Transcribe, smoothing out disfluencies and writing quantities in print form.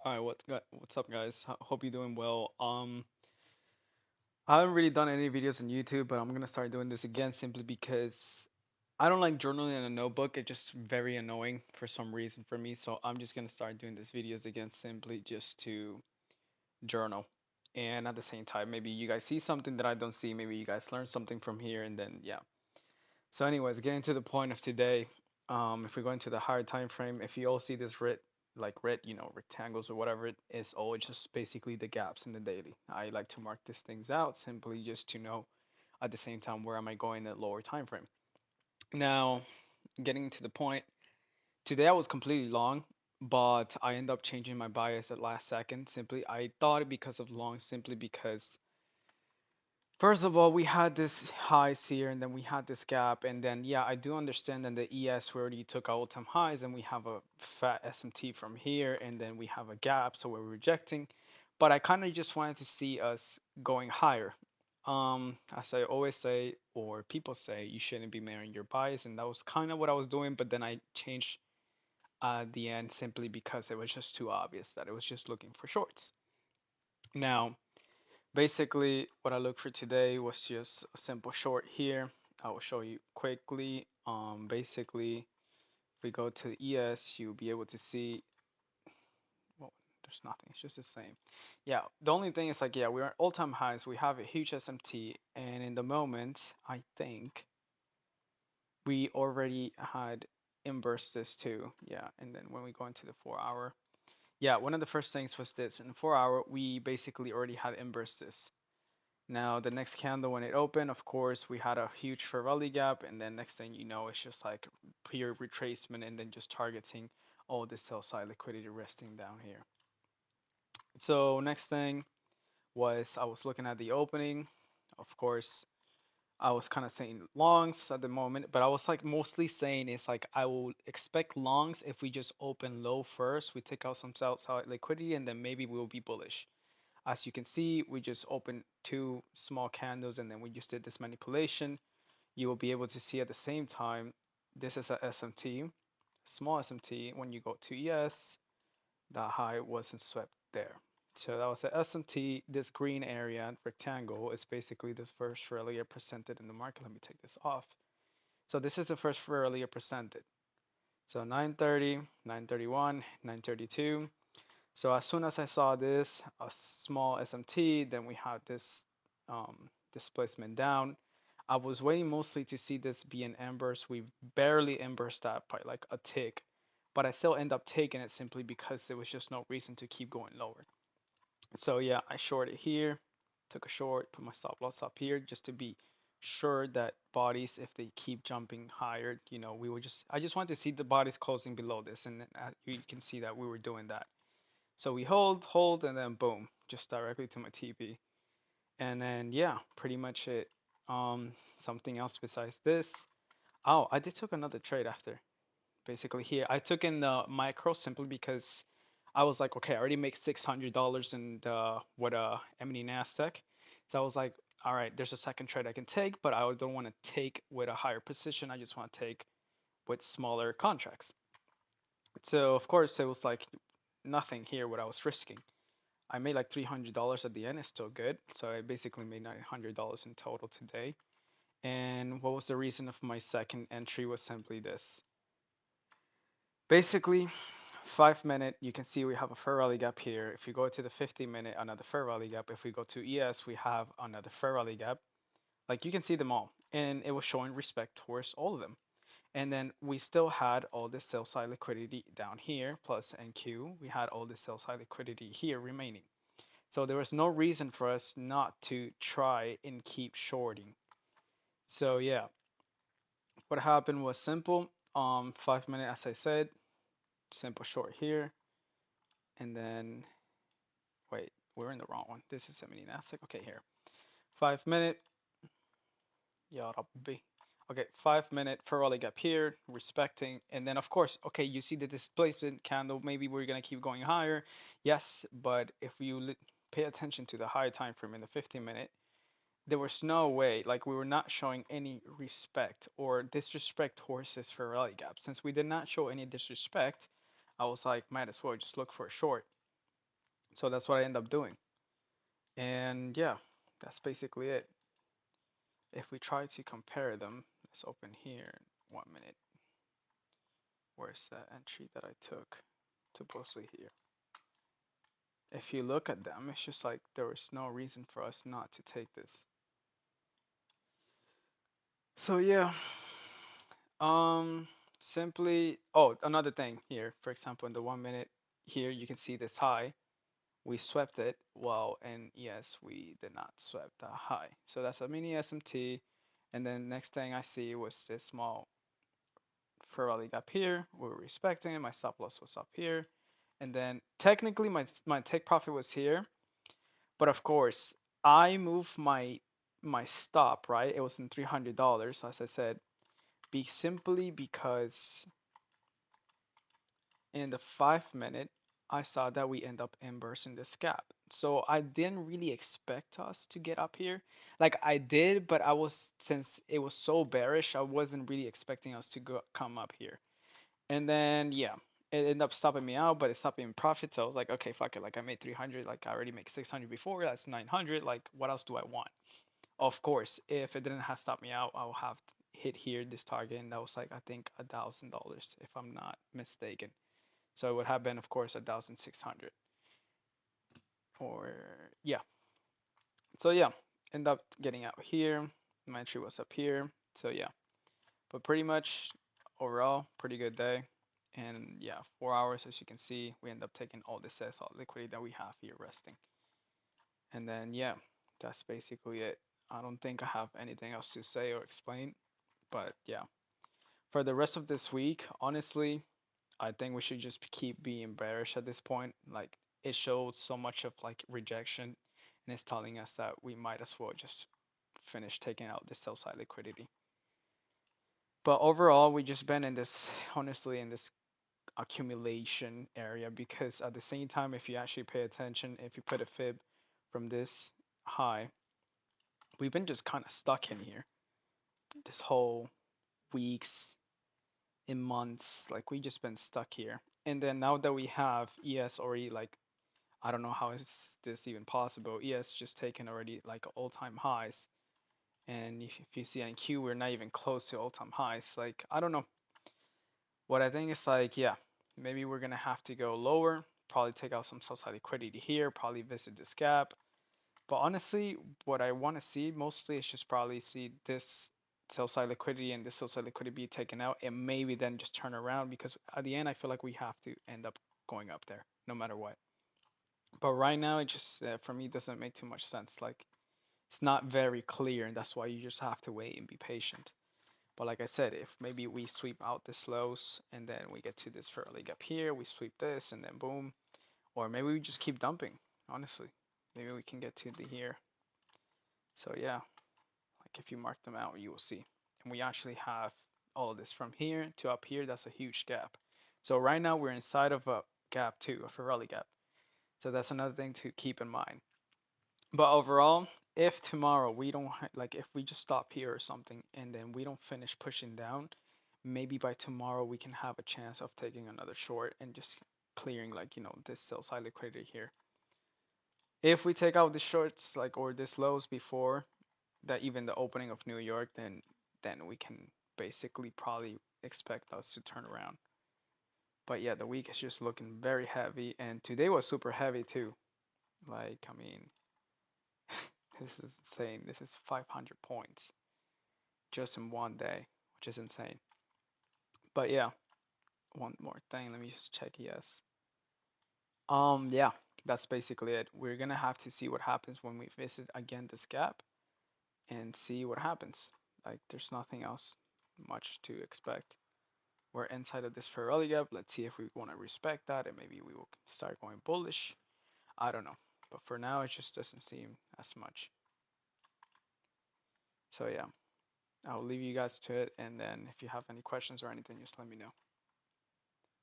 All right, what's up, guys? Hope you're doing well. I haven't really done any videos on YouTube, but I'm gonna start doing this again simply because I don't like journaling in a notebook. It's just very annoying for some reason for me. So I'm just gonna start doing these videos again simply just to journal. And at the same time, maybe you guys see something that I don't see. Maybe you guys learn something from here, and then yeah. So, anyways, getting to the point of today, if we go into the higher time frame, if you all see this red, rectangles or whatever, it is all just basically the gaps in the daily. I like to mark these things out simply just to know at the same time where am I going at lower time frame. Now, getting to the point, today I was completely long, but I ended up changing my bias at last second. Simply, I thought it because of long, simply because first of all, we had this highs here, and then we had this gap, and then yeah, I do understand that the ES we already took our all-time highs, and we have a fat SMT from here, and then we have a gap, so we're rejecting. But I kind of just wanted to see us going higher. As I always say, or people say, you shouldn't be marrying your bias, and that was kind of what I was doing, but then I changed at the end simply because it was just too obvious that it was just looking for shorts. Now, basically, what I looked for today was just a simple short here. I will show you quickly. Basically, if we go to ES, you'll be able to see, well, there's nothing. It's just the same. Yeah, the only thing is like, yeah, we're at all-time highs. We have a huge SMT, and in the moment, I think we already had inverse this too. Yeah, and then when we go into the 4 hour, yeah, one of the first things was this. In the 4 hour, we basically already had inverse this. Now, the next candle, when it opened, of course, we had a huge fair value gap, and then next thing you know, it's just like pure retracement and then just targeting all the sell side liquidity resting down here. So, next thing was I was looking at the opening. Of course, I was kind of saying longs at the moment, but I was like mostly saying it's like I will expect longs if we just open low first, we take out some sell side liquidity, and then maybe we'll be bullish. As you can see, we just opened two small candles and then we just did this manipulation. You will be able to see at the same time, this is a SMT, small SMT. When you go to ES, that high wasn't swept there. So that was the SMT. This green area, rectangle, is basically the first earlier presented in the market. Let me take this off. So this is the first earlier presented. So 930, 931, 932. So as soon as I saw this, a small SMT, then we had this displacement down. I was waiting mostly to see this be an inverse. We barely inversed that by like a tick, but I still end up taking it simply because there was just no reason to keep going lower. So yeah, I shorted here, took a short, put my stop loss up here just to be sure that bodies, if they keep jumping higher, we would I just want to see the bodies closing below this, and you can see that we were doing that. So we hold, and then boom, just directly to my TP. And then yeah, pretty much it. Something else besides this. Oh, I did took another trade after. Basically here, I took in the micro simply because I was like, okay, I already make $600 in the what M&E Nasdaq. So I was like, all right, there's a second trade I can take, but I don't want to take with a higher position. I just want to take with smaller contracts. So of course it was like nothing here what I was risking. I made like $300 at the end. It's still good. So I basically made $900 in total today. And what was the reason of my second entry was simply this. Basically, 5 minute, you can see we have a fair rally gap here. If you go to the 50-minute, another fair rally gap. If we go to ES, we have another fair rally gap. Like you can see them all. And it was showing respect towards all of them. And then we still had all this sell side liquidity down here, plus NQ. We had all this sell side liquidity here remaining. So there was no reason for us not to try and keep shorting. So yeah, what happened was simple. 5 minute, as I said, simple short here, and then wait, we're in the wrong one. This is 70 Nasdaq. Okay, here. 5 minute. Yeah, be. Okay, 5 minute Ferrari gap here, respecting, and then of course, okay, you see the displacement candle. Maybe we're gonna keep going higher. Yes, but if you pay attention to the higher time frame in the 15-minute, there was no way, like we were not showing any respect or disrespect towards this Ferrari gap. Since we did not show any disrespect, I was like, might as well just look for a short. So that's what I end up doing. And yeah, that's basically it. If we try to compare them, let's open here. 1 minute. Where's that entry that I took to Bussy here? If you look at them, it's just like there was no reason for us not to take this. So yeah, um, simply. Oh, another thing here. For example, in the 1 minute here, you can see this high. We swept it. Well, and yes, we did not sweep the high. So that's a mini SMT. And then next thing I see was this small Ferrari gap here. We were respecting it. My stop loss was up here. And then technically my take profit was here. But of course, I moved my stop, right? It was in $300, as I said, simply because in the 5 minute, I saw that we end up inversing this gap. So I didn't really expect us to get up here. Like I did, but I was since it was so bearish, I wasn't really expecting us to come up here. And then yeah, it ended up stopping me out, but it stopped me in profit. So I was like, okay, fuck it. Like I made 300. Like I already make 600 before. That's 900. Like what else do I want? Of course, if it didn't have stopped me out, I would have hit here this target, and that was like I think $1,000 if I'm not mistaken. So it would have been, of course, 1,600. Or yeah. So yeah, end up getting out here. My entry was up here. So yeah, but pretty much overall, pretty good day. And yeah, 4 hours, as you can see, we end up taking all this liquidity that we have here resting. And then yeah, that's basically it. I don't think I have anything else to say or explain. But yeah, for the rest of this week, honestly, I think we should just keep being bearish at this point. Like it shows so much of like rejection, and it's telling us that we might as well just finish taking out the sell side liquidity. But overall, we just been in this, honestly, in this accumulation area because at the same time, if you actually pay attention, if you put a fib from this high, we've been just kind of stuck in here this whole weeks in months. Like we just been stuck here. And then now that we have ES already like I don't know how is this even possible. ES just taken already like all-time highs. And if you see on Q, we're not even close to all-time highs. Like I don't know. What I think is like yeah, maybe we're gonna have to go lower. Probably take out some sell-side liquidity here. Probably visit this gap. But honestly, what I want to see mostly is just probably see this sell side liquidity and this sell side liquidity be taken out and maybe then just turn around because at the end I feel like we have to end up going up there no matter what. But right now it just for me doesn't make too much sense. Like it's not very clear and that's why you just have to wait and be patient. But like I said, if maybe we sweep out this lows and then we get to this fairly gap here, we sweep this and then boom, or maybe we just keep dumping. Honestly, maybe we can get to the here. So yeah, like if you mark them out, you will see. And we actually have all of this from here to up here. That's a huge gap. So right now we're inside of a gap too, a Ferrari gap. So that's another thing to keep in mind. But overall, if tomorrow we don't like if we just stop here or something and then we don't finish pushing down, maybe by tomorrow we can have a chance of taking another short and just clearing like this sell side liquidity here. If we take out the shorts like or this lows before that even the opening of New York, then we can basically probably expect us to turn around. But yeah, the week is just looking very heavy, and today was super heavy too. Like I mean, this is insane. This is 500 points just in one day, which is insane. But yeah, one more thing. Let me just check. Yes. Yeah, that's basically it. We're gonna have to see what happens when we visit again this gap and see what happens. Like there's nothing else much to expect. We're inside of this Ferrari gap. Let's see if we want to respect that and maybe we will start going bullish. I don't know. But for now, it just doesn't seem as much. So yeah, I'll leave you guys to it. And then if you have any questions or anything, just let me know.